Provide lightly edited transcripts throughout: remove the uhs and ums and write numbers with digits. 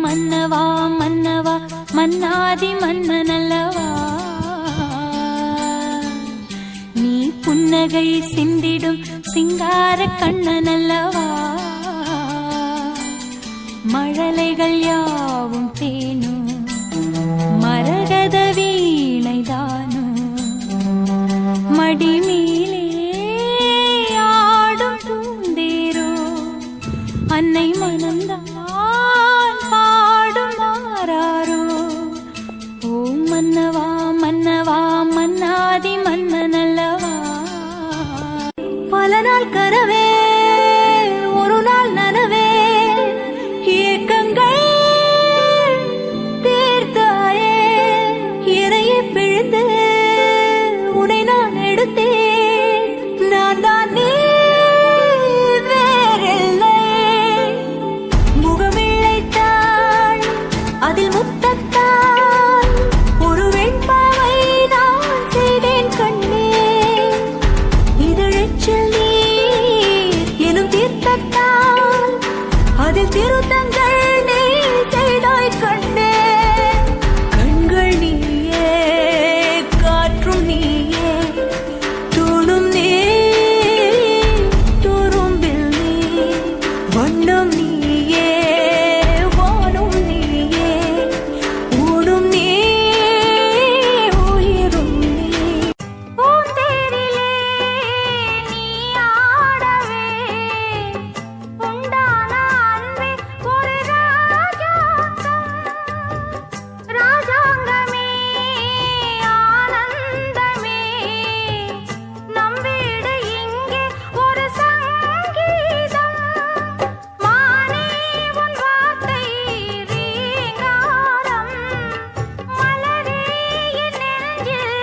மன்னவா மன்னவா மன்னாதி மன்னனல்லவா நீ புன்னகை சிந்திடும் சிங்கார கண்ணனல்லவா மழலைகள் யாவும் தேனும் மரகத வீணைதானும் மடிமேலே ஆடும் பூந்தேரோ அன்னை மனந்தான் பாடும் மாறாரோ ஓ மன்னவா மன்னவா மன்னாதி மன்னனல்லவா பல நாள் கனவே ஒரு நாள் நனவே ஏக்கங்கள் தீர்த்தாயே இறையை பிழிந்து உன்னை நான் எடுத்தேன் நான் தான் நீ வேறில்லை முகமிழைத்தாள் அதில் முத்தத்தாள் ஒரு வெண்பாவை நான் செய்தேன் கண்ணே இதழச்சில் நீர் எனும் தீர்த்தத்தால் அதில் திருத்தங்கள் நீ செய்தாய் கண்ணே கண்கள் நீயே காற்றும் நீயே தூணும் நீ துரும்பில் நீ வண்ணம் நீயே வானும் நீயே ஊடும் நீ உயிரும் நீ பூந்தேரிலே நீ ஆடவே உண்டான அன்பே ஒரு ராஜாங்கமே ஆனந்தமே நம் வீடு இங்கே ஒரு சங்கீதம் மானே உன் வார்த்தை ரீங்காரம் மலரே என் நெஞ்சில்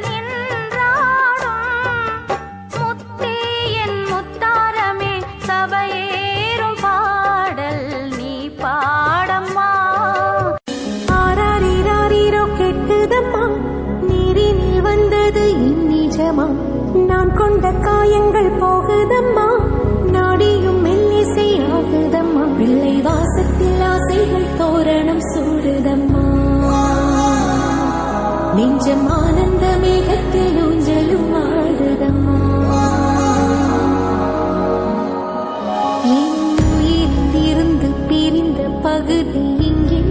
நின்றாடும் முத்தே என் முத்தாரமே சபையேறும் பாடல் நீ பாடம்மா ஆராரிராரிரோ கெட்டுதம்மா நீரினில் வந்தது இந்நிஜமா நான் கொண்ட காயங்கள் போகுதம்மா நாடியும் மெல்லிசை ஆகுதம்மா பிள்ளை வாசத்தில் ஆசைகள் தோரணம் சூடுதம்மா நெஞ்சம் ஆனந்த மேகத்தில் ஊஞ்சலும் ஆடுதம்மா என் உயிரிலிருந்து பிரிந்த பகுதி இங்கே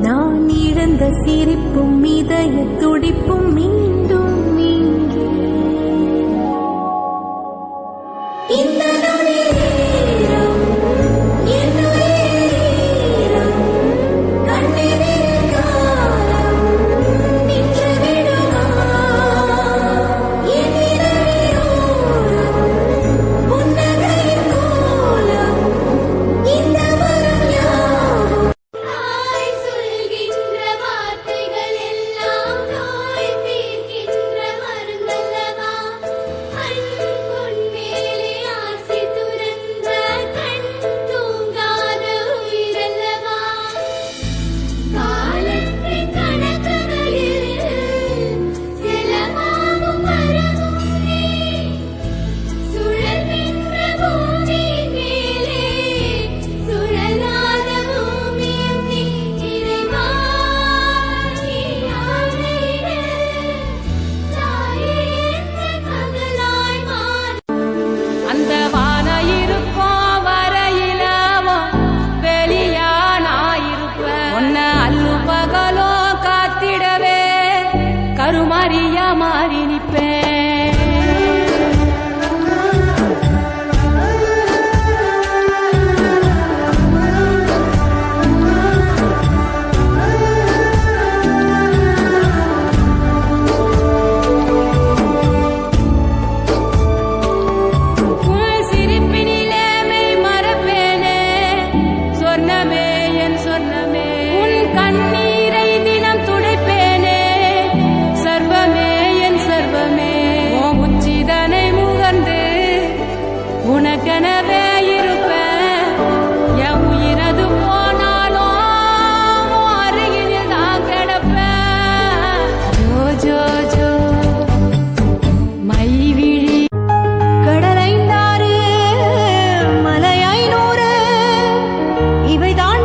நான் இழந்த சிரிப்பும் இதய துடிப்பும் மீண்டும் இங்கே இந்த நொடிநேரம் என் உயிரீரம் கண்ணெதிரில் காலம் நின்று விடுமா என் இதழியோரம் புன்னகையின் கோலம் இந்த மரம் யாவும் தாய் சொல்கின்ற வார்த்தைகள் எல்லாம் நோய் தீர்க்கின்ற மருந்தல்லவா அன்புன் மேலே ஆசை துறந்த கண் தூங்காத உயிரல்லவா காலத்தை கணக்குகளில் செலவாகும் மரமும் நீ சுழல்கின்ற பூமி மேலே சுழலாத பூமியும் நீ இறைவா நீ ஆணையிடு தாயே என்ற மகளாய் மாறு அந்த வான இருக்கும் வரையிலவோ வெளியா நான் இருப்பேன் உன்ன அல்லு பகலோ காத்திடவே கருமாரியா மாறி நிற்பேன் உன் சிரிப்பினிலே மெய் மறப்பேனே சொர்ணமே என் சொர்ணமே உன் கண்ணீரை தினம் துடைப்பேனே சர்வமே என் சர்வமே உன் உச்சிதனை முகர்ந்து உனக்கெனவே இருப்பேன் என் உயிரது போனாலும் உன் அருகில் தான் கிடப்பேன் ஜோ ஜோ ஜோ மைவிழி கடலைந்தாறு மலையாய் நூறு இவைதான்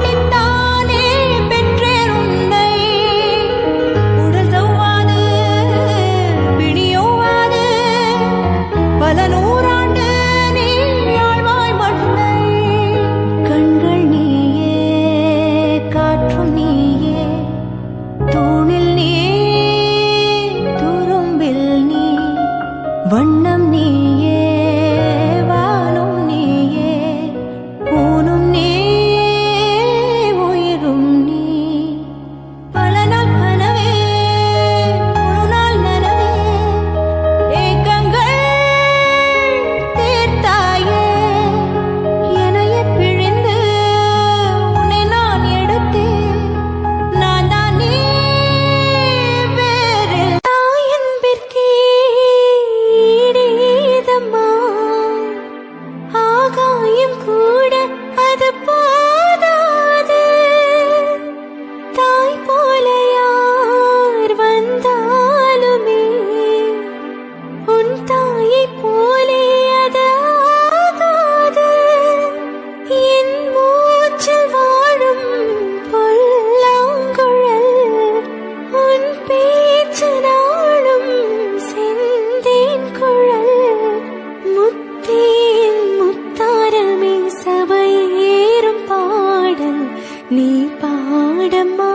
நீ பாடம்மா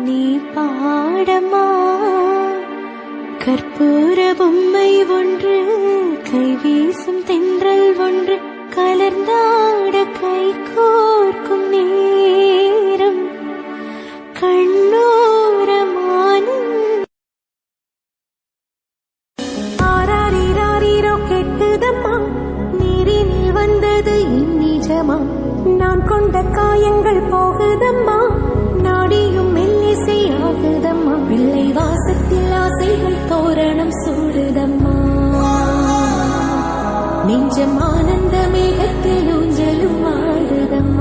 நீ பாடம்மா கற்பூர பொம்மை ஒன்று கைவீசும் தென்றல் ஒன்று கலர்ந்தாட கை கோர்க்கும் நேரம் கண்ணோரமானும் ஆராரீராரீரோ கெட்டுதம்மா நீரினில் வந்தது இந்நிஜமா நான் கொண்ட காயங்கள் போகுதம்மா நாடியும் மெல்லிசை ஆகுதம்மா பிள்ளை வாசத்தில் ஆசைகள் தோரணம் சூடுதம்மா நெஞ்சம் ஆனந்த மேகத்தில் ஊஞ்சலும் ஆடுதம்மா